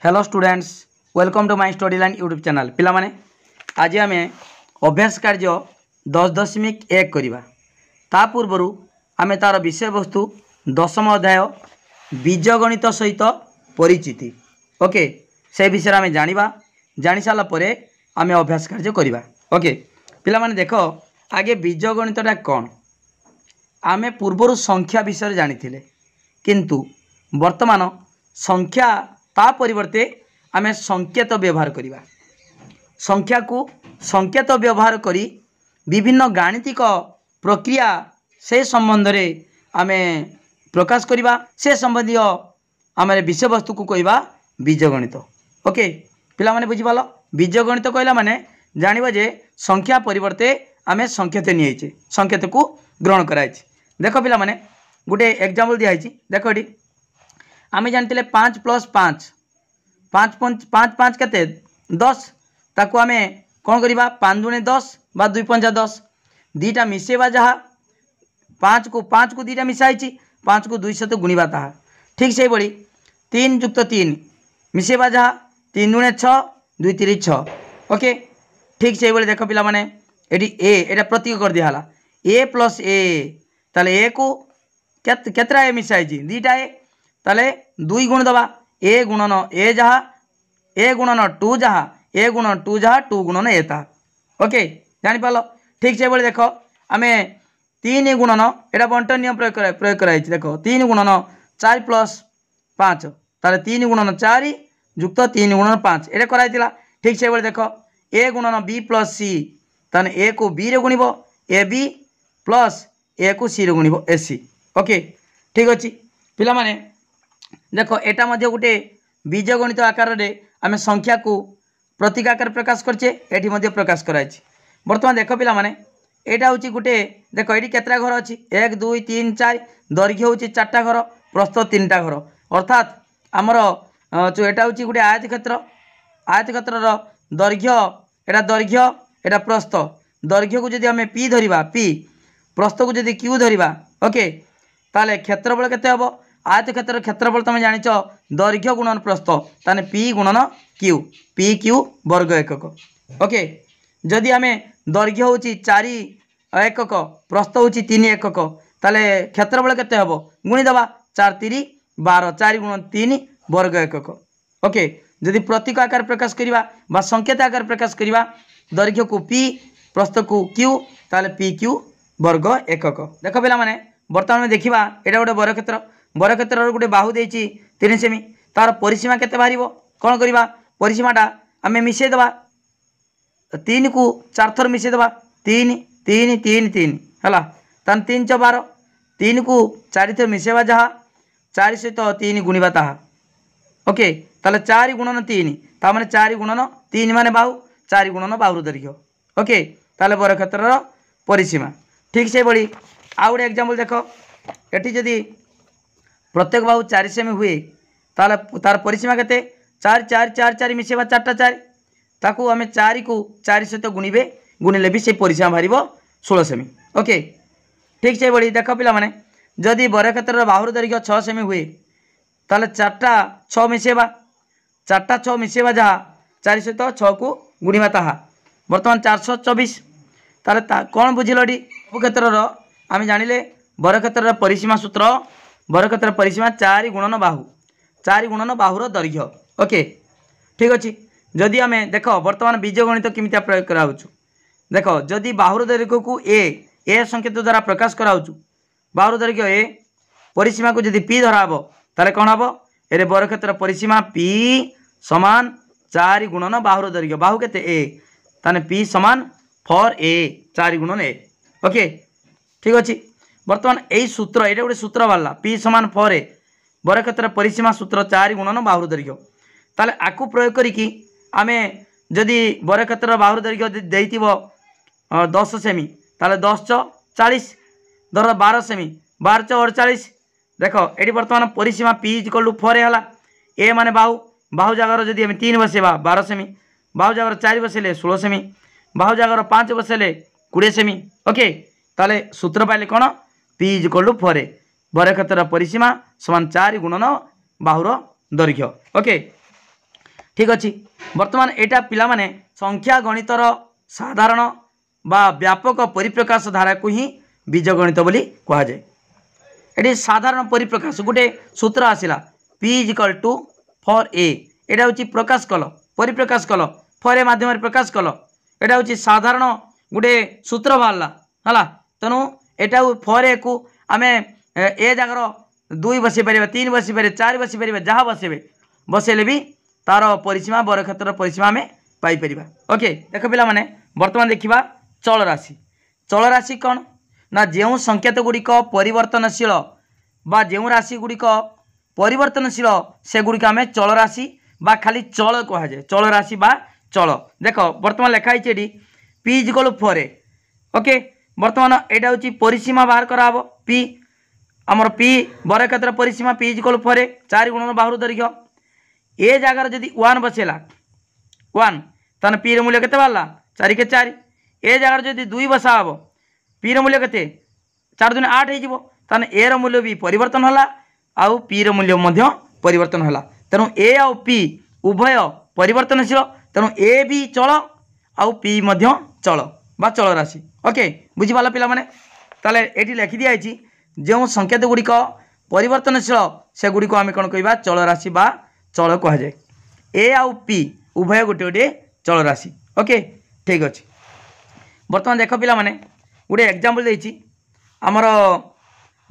Hello students, welcome to my study line YouTube channel. पिला माने आज आम अभ्यास कार्य 10.1 करवा। ता पूर्वर आम तार विषय वस्तु दशम अध्याय बीजगणित सहित परिचिति ओके से विषय आम जानी सारा पर आम अभ्यास कार्य करवा। ओके पिला माने देख आगे बीजगणितटा कौन आम पूर्वर संख्या विषय जानी किंतु वर्तमान संख्या ता परिवर्ते आम संकेत व्यवहार करवा। संख्या को संकेत व्यवहार करी विभिन्न गाणितिक प्रक्रिया से संबंध रे आम प्रकाश करवा। से संबंधी आम विषय वस्तु को कहवा बीजगणित। ओके पिला माने बुझी पाल बीजगणित कहला माने जानिबा जे संख्या परिवर्ते आम संकेत नहीं संकेत को ग्रहण कराई। देख पिला माने गोटे एग्जांपल दिखाई। देख ये आम जानते 5 + 5 5 5 5 के 10 ताकू आम कौन करवा 5 दूने 10 बा 2 पंजा 10 दीटा मिसेवा जहाँ 5 को दीटा मिसाई 5 को 2 सहित गुणवा ताहा ठीक से भाई 3 + 3 मिसेवा जहाँ 3 दूने 6 2 3 6 ओके ठीक से भाई देख पिला माने एटी ए एटा प्रतीक कर दिया ए प्लस ए ताले ए को केतरा ए मिसाई दीटा ए ताले 2 गुण दबा ए गुणन ए जहाँ ए गुणन 2 जहाँ ए गुणन 2 जहाँ 2 गुणन ए ताहा ओके जानीपाल ठीक से भाई देख आम 3 गुणन एटा बंटन नियम प्रयोग कराई। देख 3 गुणन 4 + 5 ताले 3 गुणन 4 युक्त 3 गुणन 5 एटा कराई। ठीक से भाई देख ए गुणन बी प्लस सी ताने ए को बी रे गुणिब ए बी प्लस ए को सी रे गुणिब ए सी ओके ठीक अच्छे पिला माने देख एटा मध्य गोटे बीजगणित आकार रे आम संख्या को प्रतीक आकार प्रकाश करचे एठी मध्य प्रकाश कराई। वर्तमान देख पिला माने एटा होची गोटे देख एठी केतरा घर अछि 1 2 3 4 दैर्घ्य होची 4टा घर प्रस्थ 3टा घर अर्थात आमर जो एटा होची गोटे आयतक्षेत्र दैर्घ्य एटा प्रस्थ दैर्घ्य को जदि आम पी धरिबा पी प्रस्थ को जदि क्यू धरिबा ओके ताले क्षेत्रफल केते हबो आयतक्षेत्र क्षेत्रफल तुम जानिच दैर्घ्य गुणन प्रस्थ ताने पी गुणन क्यू वर्ग एकक ओके जदि आम दैर्घ्य होची 4 एकक प्रस्थ होची 3 एकक ताले क्षेत्रफल केते हबो गुणी दबा 4 3 12 4 गुणन 3 वर्ग एकक ओके जदि प्रतीक आकार प्रकाश करिबा बा संकेत आकार प्रकाश करिबा दैर्घ्य को पी प्रस्थ को क्यू ताले पी क्यू वर्ग एकक। देख पिला माने वर्तमान देखा एटा गोटे बरक्षेत्र गोटे बाहु देती 3 सेमी तार परिसीमा केते बाहर कौन करवा परिसीमाटा आम मिसेदेवा 3 को 4 थर मिसेदेवा 3 3 3 3 है तान 3 × 12 3 को 4 थर मिसेवा जहाँ 4 सहित 3 गुणवा ताहा ओके ताले 4 गुणन 3 ता माने 4 गुणन 3 माने बाहु 4 गुणन बाहुर दैर्घ्य ओके ताले बरक्षेत्र परिसीमा। ठीक से भाई आउ गोटे एग्जांपल देख एटी जदि प्रत्येक बाहु 4 सेमी हुए तार परिसीमा केते 4 4 4 4 मिसेवा 4टा 4 ताकू आम 4 को 4 सहित गुणिले भी से परिसीमा बाहर 16 सेमी ओके ठीक से भाई देख पिला माने जदि बरक्षेत्र बाहुर दैर्घ्य 6 सेमी हुए ताले 4टा 6 मिसेवा 4टा 6 मिसेवा जहाँ 4 सहित 6 को गुणवा ताहा वर्तमान 424 ताले कौन बुझिलटी सब क्षेत्र आम जानिले बरक्षेत्र परिसीमा सूत्र बरक्षेत्र परिसीमा 4 गुणन बाहु 4 गुणन बाहुर दैर्घ्य ओके ठीक अच्छे जदि आम देख वर्तमान बीजगणित केमितिया प्रयोग कराउछु देख जदि बाहुर दैर्घ्य को ए संकेत द्वारा प्रकाश कराउछु बाहुर दैर्घ्य ए परिसीमा को जदि पी धराब ताले कौन हम ए बरक्षेत्र परिसीमा पी समान 4 गुणन बाहुर दैर्घ्य बाहु केते ए ताने पी समान 4 ए 4 गुणन ए ओके ठीक अच्छे वर्तमान यही सूत्र ये गोटे सूत्र बाहर पी समान 4 ए बरक्षेत्र परिसीमा सूत्र 4 गुणन बाहुर दैर्घ्य ताले आकु प्रयोग करी आम जदि बरक्षेत्र बाहुर दैर्घ्य देइतिबो 10 सेमी ताले 10 × 40 धर 12 सेमी 12 × 48 देख ये वर्तमान परिसीमा पी = 4 है ए माने बाहु जगार जदि आम 3 बसेबा 12 सेमी बाहु जगार 4 बसेले 16 सेमी बाहु जगार 5 बसेले 20 सेमी ओके ताले सूत्र पाइले कौन पी = 4 ए बरक्षेत्र परिसीमा समान 4 गुणन बाहुर दैर्घ्य ओके ठीक अच्छे बर्तमान एटा पिला माने संख्या गणितर साधारण बा व्यापक परिप्रकाश धारा को ही बीजगणित बोली कहा जाए। ये साधारण परिप्रकाश गोटे सूत्र आसला P equal to four a एटा हूँ प्रकाश कल परिप्रकाश कल फॉर ए माध्यम प्रकाश कल एटा हूँ साधारण गोटे सूत्र बाहरला है तेणु यहाँ फॉर ए को आम ए जगार 2 बसई पारे 3 बसई पारे 4 बसई पारे जहाँ बसइबे बसैले भी तार परिसीमा बरक्षेत्र परिसीमा आम पाइपर। ओके देख पिला माने बर्तमान देखा चल राशि कौन ना जो संकेत गुड़िक परिवर्तनशील बा जो राशि गुड़िक परिवर्तनशील से गुड़िक आम चल राशि बा खाली चल कह जाए चल राशि बा चल। देख बर्तमान लिखाई P equal for a. Okay बर्तमान यहाँ हूँ परिसीमा बाहर कराब P आमर P बरक्षेत्र परिसीमा P इक्वल फॉर ए 4 गुणन बाहर दीर्घ ए जगार जदि 1 बसेला 1 तान P मूल्य केते बाहरला 4 के 4 ए जगार जदि 2 बसा हम P मूल्य केते 4 दूनी 8 हो तान ए मूल्य भी परिवर्तन होला आउ P मूल्य मध्य परिवर्तन होला तेणु ए आउ P उभय परिवर्तनशील तेणु ए भी चल आउ P मध्य चल बा चल राशि। ओके बुझीपाल पिला माने ताले एठी लिखि दिया आइछि जो संकेत गुड़िक परिवर्तनशील से गुड़िक आम कौन कह चल राशि बा चल कह जाए ए आउ P उभय गोटे गोटे चल राशि। ओके ठीक अच्छे बर्तमान देख पिला माने गोटे एग्जांपल देछि आमर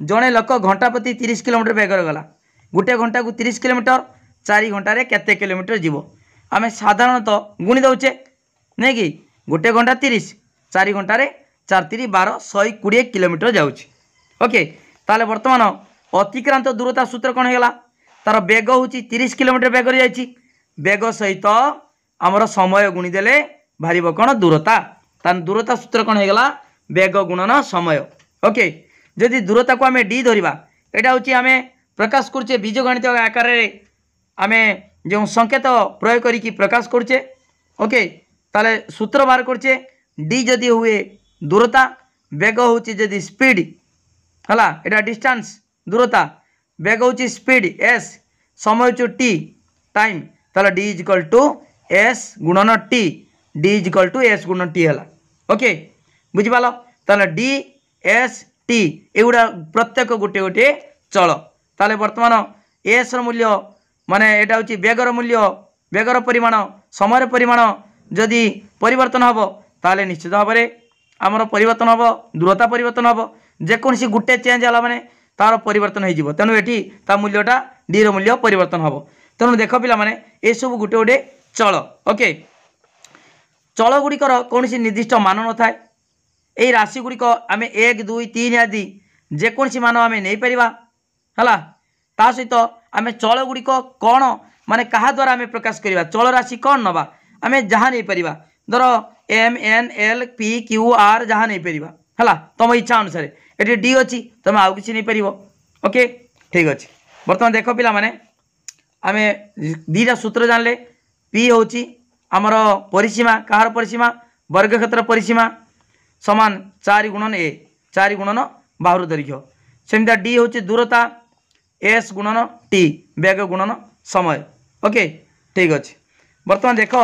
जड़े लोक घंटा प्रति 30 किलोमीटर बेगर गला गोटे घंटा को 30 किलोमीटर 4 घंटे केते किलोमीटर जीव आम साधारणतः गुणी दौचे नहीं कि गोटे घंटा 30 4 घंटे 4 3 12 120 किलोमीटर जाऊँच। ओके ताले बर्तमान अतिक्रांत दूरता सूत्र कौन होगा तार बेग हूँ 30 किलोमीटर बेगर जाइए बेग सहित आमर समय गुणीदेले बाहर कौन दूरता तार दूरता सूत्र कौन होगा बेग गुणन समय। ओके जदि दूरता को आम डी धरिबा एटा हूँ आम प्रकाश करुचे बीजगणित आकार आम जो संकेत प्रयोग करी प्रकाश करुचे। ओके ताले सूत्र बाहर करुचे डी जदि हुए दूरता बेग हूँ जदि स्पीड है एटा डिस्टेंस दूरता बेग हूँ स्पीड एस समय हूँ टी टाइम ताले डी इक्वल टू एस गुणन t d equal to s गुणन टी है। ओके बुझिपाल ताले डी एस टी एगुड़ा प्रत्येक गोटे गोटे चल ताले वर्तमान एस मूल्य माने एटा हूँ बेगर मूल्य बेगर परिमाण समय परिमाण जदि परिवर्तन हम ताले निश्चित भाव में आमर परिवर्तन हम दूरता परिवर्तन हम जेकोसी गोटे चेंज है माने तार परिवर्तन हो तेणु ये ता मूल्यटा डी मूल्य परिवर्तन हम तेणु देख पिला माने ये सब गोटे गोटे चल। ओके चल गुड़िकर कौन निर्दिष्ट मान न थाए यही राशि गुड़िक आम 1 2 3 आदि जेकोसी मान आम नहीं पारिबा है ता सहित आम चल गुड़िक कौन माने कहा द्वारा आम प्रकाश करवा चल राशि कौन नवा आम जहाँ नहीं पारिबा धर m n l p q r जहाँ नहीं पारिबा है तुम इच्छा अनुसार ये डी अच्छी तुम आउ कि नहीं पार। ओके ठीक अच्छे बर्तमान देख पिला माने आम दीटा सूत्र जानले पी हूँ आमर परिसीमा कहार परिसीमा वर्गक्षेत्र परिसीमा समान 4 गुणन ए 4 गुणन बाहुर दीर्घ सेमता डी हूँ दूरता एस गुणन टी बेग गुणन समय। ओके ठीक अच्छे बर्तमान देख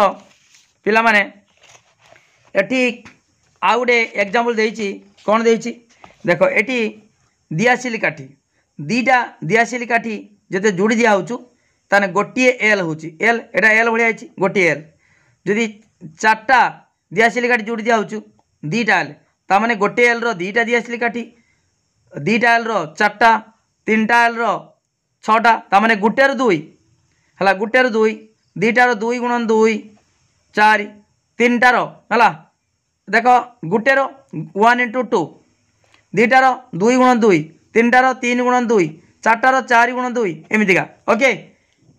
पिला माने एटी आउ गोटे एग्जांपल देछि कौन देछि देख एटी दियासिली काठी दीटा दियासिली काठी जते जोड़ी दिया होचु ताने गोटिए एल होची एल एटा एल भलिया आइछि गोटिए एल जदि 4टा दियासिली काठी जोड़ी दिया होचु 2टा एल ता माने गोटे एल रो 2टा दियासिली काठी 2टा एल रो 4टा 3टा एल रो 6टा ता माने गोटे रो 2 हला गोटे रो 2 2टा रो 2 गुणन 2 4 3टा रो हला देख गोटे रो 1 इंटू 2 2टा रो 2 गुणन 2 3टा रो 3 गुणन 2 4टा रो 4 गुणन 2 एमितिका। ओके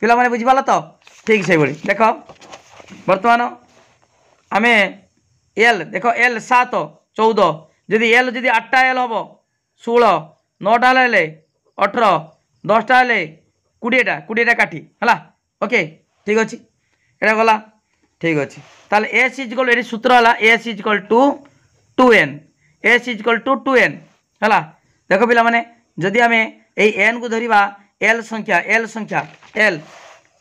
पिला माने बुझिपाला तो ठीक से बोली देख वर्तमान आम एल देख एल 7 14 जदि एल जदि 8टा एल हम 16 9टा हेले 18 10टा हेले 20टा काठी है। ओके ठीक अच्छे एटा गला ठीक अच्छे ताले एस इजिकल ये सूत्र है s is equal to 2n s is equal to 2n है देख पिला माने जदि आम एन को धरिबा एल संख्या एल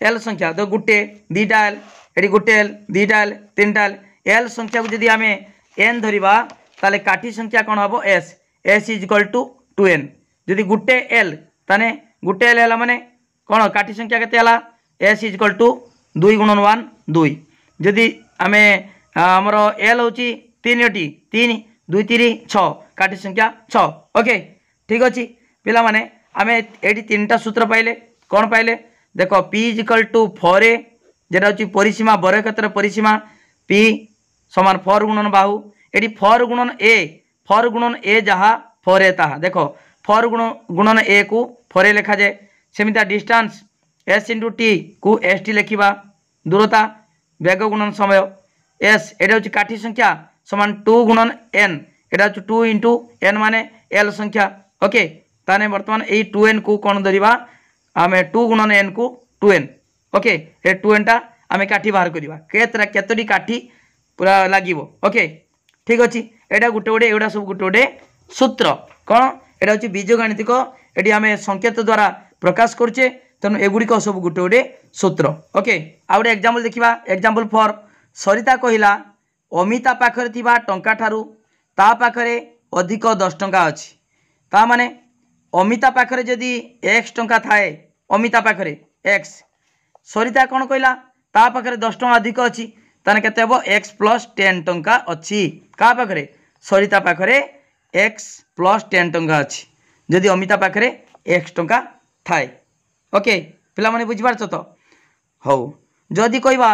एल संख्या तो गुटे दीटा एल ये गोटे एल दीटा एल तीनटा एल संख्या को जदि आम एन धरिबा ताले काठी संख्या कौन हम s s is equal to 2n जदि गुटे एल ताने गुटे एल है माने कौन काठी संख्या केते हला एस इज इक्वल टू 2 गुणन 1 2 जदि आम आमर एल हूँ 3टी 3 2 3 6 काठी संख्या 6 ओके ठीक अच्छे पिला माने आम ये 3टा सूत्र पाइले कौन पाइले देख p is equal to 4a जेटा हूँ परिसीमा बर क्षेत्र परिसीमा पी समान 4 गुणन बाहु ये 4 गुणन ए जहाँ 4a ताहा देख 4 गुणन ए को 4a लिखा जाए सेमिता डिस्टेंस एस इंटू टी को एस टी लिखा दूरता वेग गुणन समय एस ये हूँ काठी संख्या समान 2 गुणन एन यहाँ हूँ 2 इंटू एन माने एल संख्या ओके ताने बर्तमान यही 2n को कौन धरिबा आम 2 गुणन एन को 2n ओके ये 2n टा आम काठी बाहर करवा केतोटी काठी पूरा लगे ओके ठीक अच्छे यहाँ गोटे गोटे एगुड़ा सब गोटे गोटे सूत्र कौन यहाँ हूँ बीजगणितिक ये आम संकेत द्वारा प्रकाश करुचे तेणु एगुड़िक सब गोटे गोटे सूत्र ओके आ गए एग्जाम्पल देखा एग्जाम्पल फॉर सरिता कहला अमिता पाखरे थिबा टंका ठारू ता पाखरे अधिक 10 टंका अच्छी ता माने अमिता पाखरे जदि x टंका थाए अमिता पाखरे x सरिता कौन कहला ता पाखरे 10 टंका अधिक अच्छी ताने केते हबो x प्लस 10 टंका अच्छी का पाखरे सरिता पाखरे x प्लस 10 टंका अच्छी जदि अमिता पाखरे x टंका थाए ओके पिला माने बुझी पारछ तो हौ जदि कहबा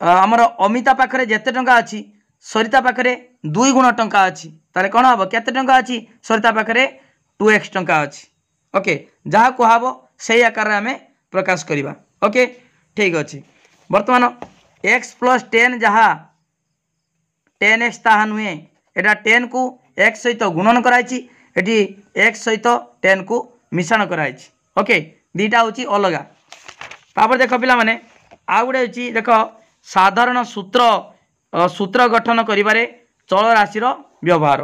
आमर अमिता पाखरे जेते टंका अच्छी सरिता पाखरे 2 गुण टंका अच्छी ताले कौन हम केते टंका अच्छी सरिता पाखरे 2x टंका अच्छी ओके जहाँ कहब से आकार आम प्रकाश करवा ओके ठीक अच्छे बर्तमान x प्लस 10 जहाँ 10x ताहा नुहे एटा 10 को x सहित गुणन कराई एटी x सहित 10 को मिश्रण कराई ओके दीटा हूँ अलगा तापर देख पिला माने आ गुड़े हूँ देख साधारण सूत्र गठन करिबारे चल राशि व्यवहार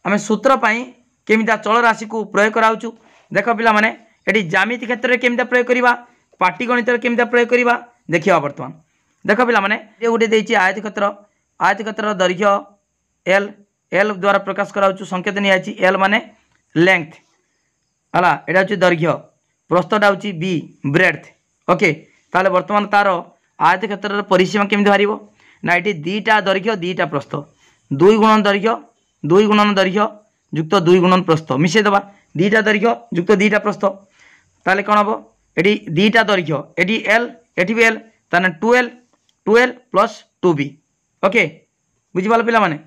आम सूत्र पाई केमिता चल राशि को प्रयोग कराउछु देख पिला माने एटी ज्यामिति क्षेत्र में केमिता प्रयोग करवा पाटिगणित केमिता प्रयोग करवा देखिए बर्तमान देख पिला माने ये गोटे देछि आयत क्षेत्र दैर्घ्य एल एल द्वारा प्रकाश कराउछु संकेत नि आछि एल माने लेंथ हला एटा हूँ दैर्घ्य प्रस्थटा हूँ बी ब्रेड्थ ओके ताले बर्तमान तार आयत क्षेत्र परिसीमा केमिति बाहर ना ये दीटा दैर्घ्य दीटा प्रस्थ 2 गुणन दैर्घ्य युक्त 2 गुणन प्रस्थ मिसेदेवा दीटा दैर्घ्य युक्त दीटा प्रस्थ ताले कौन हम ये दीटा दैर्घ्य ये एल ये भी एल ताने 2l प्लस 2b ओके बुझिपाल पिला माने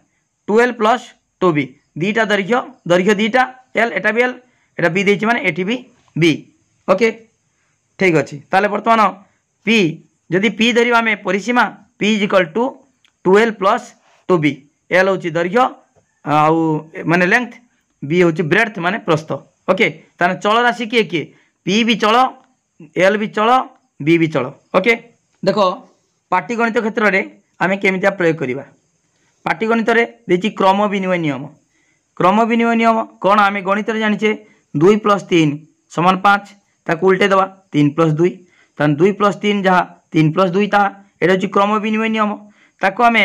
2l प्लस 2b दीटा दैर्घ्य दीटा एल एटा भी एल एटा बी देछि माने एटी भी बी ओके ठीक अच्छे ताले बर्तमान पी जदि पी धरिबा आमे परिसीमा p is equal to 2l plus 2b l हूँ दैर्घ्य आउ माने लेंथ बी हूँ ब्रेड्थ माने प्रस्थ ओके ताने चल राशि किए किए पी भी चल एल भी चल बी भी चल ओके देख पाटिगणित क्षेत्र में आम केमितिया प्रयोग करवा पाटिगणित देछि क्रम विनिमय नियम कौन आम गणित जानिचे 2 प्लस 3 समान 5 ताकू उल्टे दवा 3 प्लस 2 तान 2 प्लस 3 जहाँ 3 प्लस 2 ताहा एटा हूँ क्रम विनिमय नियम ताको आम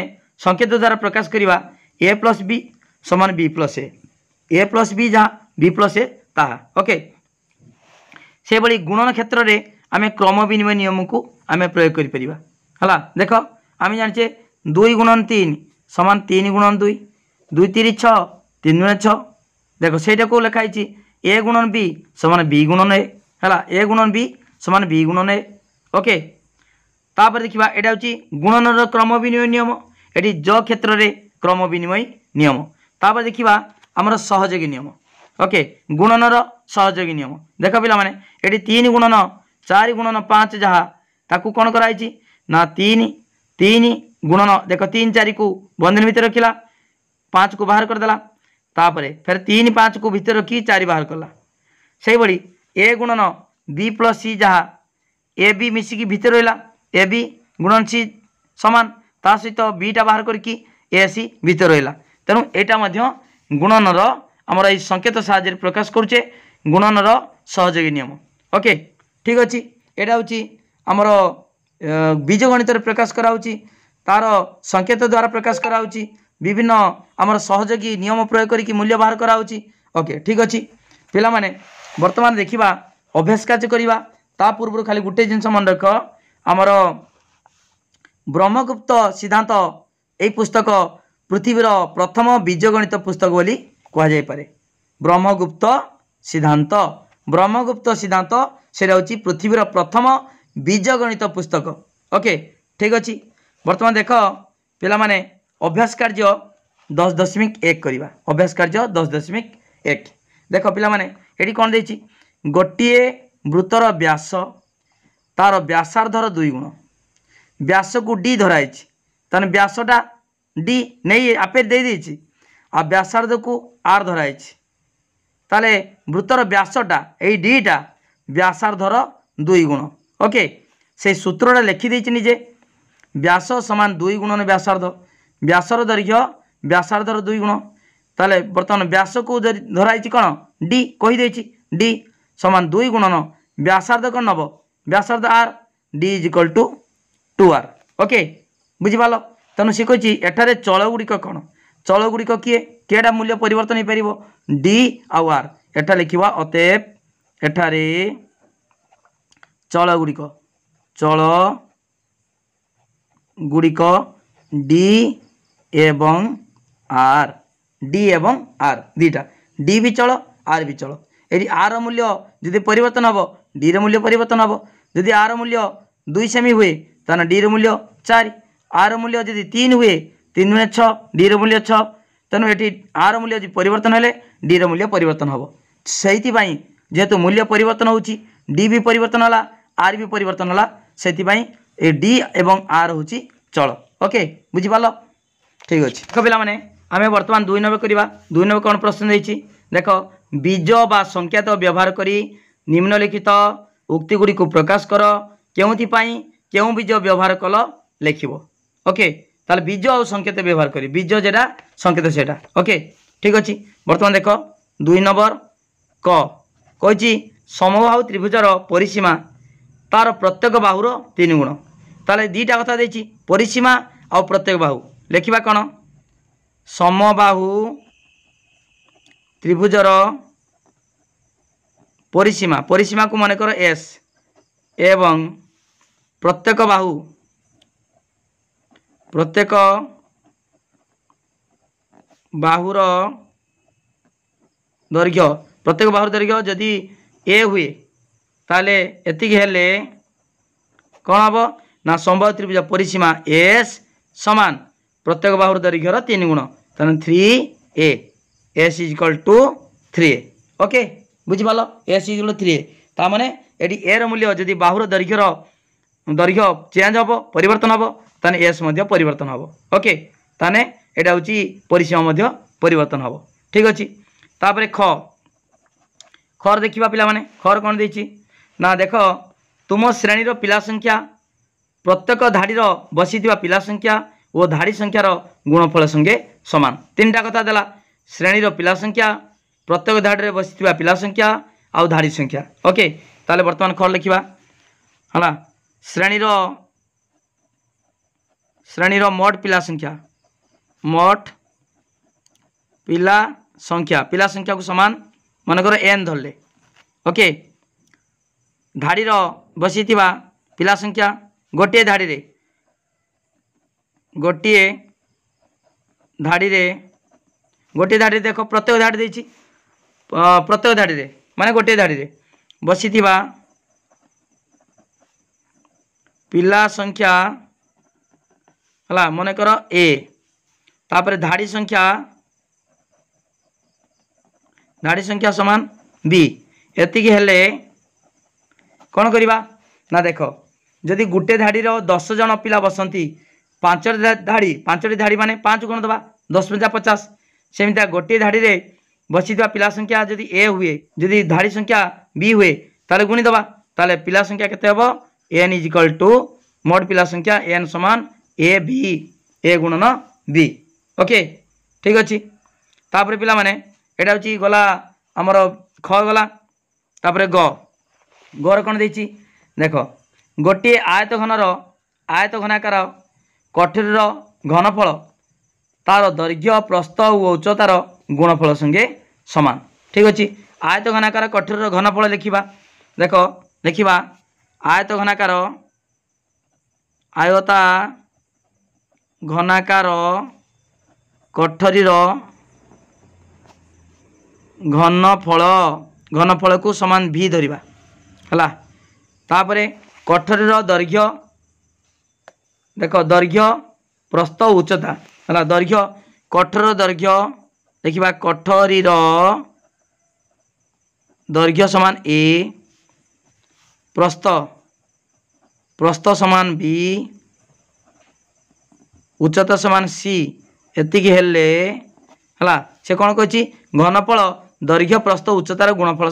संकेत द्वारा प्रकाश करवा ए प्लस बी समान बी प्लस ए प्लस बी जहाँ बी प्लस ए ताहा ओके से भली गुणन क्षेत्र में आम क्रम विनिमय नियम को आम प्रयोग करिपरिबा हला देख आम जानिचे 2 गुणन 3 समान 3 गुणन 2 2 3 6 3 गुणन 6 देख सेटा को लिखाई ए गुणन बी समान बी गुणन ए हला ए गुणन बी समान बी गुणन ए ओके तापर देखिबा एटा होची गुणनर क्रम विनिमय नियम एटी ज क्षेत्र रे क्रम विनिमय नियम तापर देखिबा हमर सहयोगी नियम ओके गुणनर सहयोगी नियम देख पिला माने एटी 3 गुणन 4 गुणन 5 जहाँ ताकू कौन कराई ना 3 गुणन देख 3 4 को बंधन भीतर रखिला 5 को बाहर करदेला तापर फिर 3 5 को भीतर रखी 4 बाहर करला से भली ए गुणन बी प्लस सी जहाँ ए बी मिसिकी भीतर रहा ए बी गुणन सी समान ता सहित बीटा बाहर करके ए सी भीतर रहा तेणु यहाँ गुणनर आमर ये संकेत साहाय्य प्रकाश करुचे गुणनर सहयोगी नियम ओके ठीक अच्छे यहाँ हूँ आमर बीजगणित प्रकाश कराऊँच तार संकेत द्वारा प्रकाश कराऊँच विभिन्न आमर सहयोगी नियम प्रयोग करके मूल्य बाहर कराऊँच। ओके ठीक अच्छे पिला माने वर्तमान देखा अभ्यास कार्य करवा ता पूर्व खाली गोटे जिनस मन रख आमर ब्रह्मगुप्त सिद्धांत यही पुस्तक पृथ्वीर प्रथम बीजगणित पुस्तक बोली कहुए। ब्रह्मगुप्त सिद्धांत से पृथ्वीर प्रथम बीजगणित पुस्तक। ओके ठीक अच्छे वर्तमान देख पिला माने अभ्यास कार्य 10.1 करवा। अभ्यास कार्य 10.1 देख पिला माने एटी कौन देछि गोटे वृत्तर व्यास तार व्यासार्धर 2 गुण व्यास को डी धराई ताने व्यासटा डी नहीं आपे दे देछि आ व्यासार्ध को आर धराई ताले वृत्तर व्यासटा यही डीटा व्यासार्धर 2 गुण। ओके से सूत्रटा लिखि देछि निजे व्यास समान 2 गुणन व्यासार्ध व्यासर दैर्घ्य व्यासार्धर 2 गुण ताले बर्तमान व्यास को धराई कौन डी कही डी समान 2 गुणन व्यासार्ध कौन नब व्यासार्ध R D is equal to 2r। Okay बुझिपाल तेणु सी कही एठारे चल गुड़िक कौन चल गुड़िक किए केटा मूल्य परिवर्तन हो पार डी आउ आर एटा लिखा अतएव एठारे चल गुड़िक डी एवं आर दीटा डी भी चल आर भी चल ये आर मूल्य जदि परिवर्तन हम डी मूल्य परिवर्तन हम जदि आर मूल्य 2 सेमी हुए ताना डी मूल्य 4 आर मूल्य जदि 3 हुए 3 गुणे 6 डी मूल्य 6 तेणु ये आर मूल्य जी परिवर्तन हेले डी मूल्य परिवर्तन हम से जेहेतु मूल्य परिवर्तन होची डी भी परिवर्तन होला आर भी परिवर्तन होला से डी एवं आर होची चल। ओके बुझिपाल ठीक अच्छे देख पिला माने आमे वर्तमान 2 नंबर करवा 2 नंबर कौन प्रश्न देछि देख बीज बा संख्यात व्यवहार करी निम्नलिखित उक्ति गुड़ी को प्रकाश कर केउ बीज व्यवहार कल लिखिबो। ओके ताले बीज और संकेत व्यवहार करी बीज जेटा संकेत सेटा। ओके ठीक अच्छे वर्तमान देख 2 नंबर क कही समबाहु त्रिभुजार परिसीमा तार प्रत्येक बाहुर 3 गुण ताले दीटा कथा देछि परिसीमा और प्रत्येक बाहु लिखिबा कौन समबाहु त्रिभुजार परिसीमा परिसीमा को मन कर एस एवं प्रत्येक बाहुर दैर्घ्य प्रत्येक बाहुर दैर्घ्य जदि ए हुए ताले एतिकी हेले कौन हम ना समबाहु त्रिभुज परिसीमा एस समान प्रत्येक बाहुर दैर्घ्यर 3 गुण तेना 3a S is equal to 3a। Okay बुझिपाल S is equal to 3a ता माने एटी ए रो मूल्य जदि बाहुर दैर्घ्यर दैर्घ्य चेंज हम परिवर्तन हम ताने एस मध्य परिवर्तन हम। ओके ताने एटा होची परिसीमा मध्य परिवर्तन हम ठीक अच्छे तापर खर देखा पिला माने खर कौन देछि ना देख तुम श्रेणी पिला संख्या प्रत्येक धाड़ी बसी पिला संख्या और धाड़ी संख्यार गुणफल संगे समान 3टा कथा देला श्रेणी पिला संख्या प्रत्येक धाड़ी बसी पिला संख्या आउ धाड़ी संख्या। ओके ताले वर्तमान खर लिखा है श्रेणी मोट पिला संख्या को समान मनकर एन धरले। ओके धाड़ी बसी पिला संख्या गोटे धाड़ी देख प्रत्येक धाड़ी देछि प्रत्येक धाड़ी माने गोटे धाड़ी बसी पिला संख्या है मनकर ए तापर धाड़ी संख्या समान बी एतिकी हेले कौन करवा ना देख जदि गोटे धाड़ी 10 जन पिला बसंती 5टी धाड़ी माने 5 गुण दबा 10 × 50 सेमिता गोटे धाड़ी रे बसी पिला संख्या जदि ए हुए जदि धाड़ी संख्या बी हुए ताले गुणी दबा ताले पिला संख्या केते हबो एन इज इक्वल टू मोट पिला संख्या एन समान ए बी ए गुणन बी। ओके ठीक अच्छे तापर पिला माने एटा होची गला हमर ख गला तापर ग गर कौन देछि देख गोटे आयतघनाकार कठोर घनफल तार दैर्घ्य प्रस्थ और उच्चतार गुणफल संगे समान। ठीक अच्छे आयतघनाकार कठोर घनफल लिखा देख लिखा आयतघनाकार आयता घनाकार कठोरीर घनफल को समान भी धरिबा हला। तापरे कठोरीर दैर्घ्य देख दैर्घ्य प्रस्थ उच्चता हला दैर्घ्य कठोर दैर्घ्य देखिबा कठोरीर दैर्घ्य समान ए प्रस्थ समान बी उच्चता समान सी एतिकी हेले हला से कौन कही घनफल दैर्घ्य प्रस्थ उच्चतार गुणफल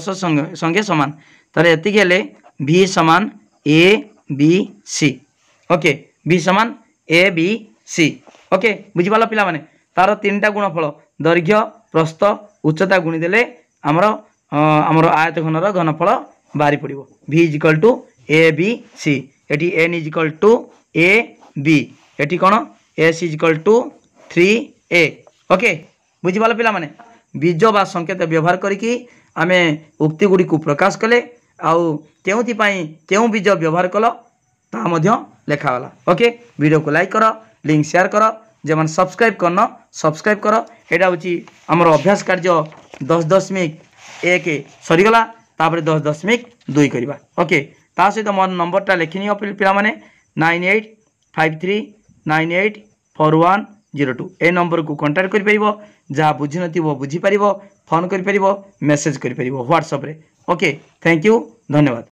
संगे समान तारे एतिकी हेले भी समान ए बी सी। ओके भी समान ए बी सी। ओके बुझिपाल पिला माने तार तीनटा गुणफल दैर्घ्य प्रस्थ उच्चता गुणिदेले आमर आयतघनर घनफल बाहरी पड़ो भी is equal to A B C. AT N is equal to A B AT कौन S is equal to 3a। Okay बुझिपाल पिला माने बीज बा संकेत व्यवहार करिकी आमे उक्ति गुडी को प्रकाश कले आउ केउ बीज व्यवहार कल ता मध्य लेखा वाला। ओके वीडियो को लाइक कर लिंक शेयर कर जेमन सब्सक्राइब करना सब्सक्राइब कर। एटा होची हमर अभ्यास कार्य 10.1 सरीगला तापर 10.2 करवा। ओके ता सहित मोर नंबरटा लिखिनियो पिला माने 9853984102 ए नंबर को कांटेक्ट कर परिबो जहाँ बुझी नथिबो बुझी परिबो फोन कर परिबो मेसेज कर परिबो व्हाट्सएप रे। ओके थैंक यू धन्यवाद।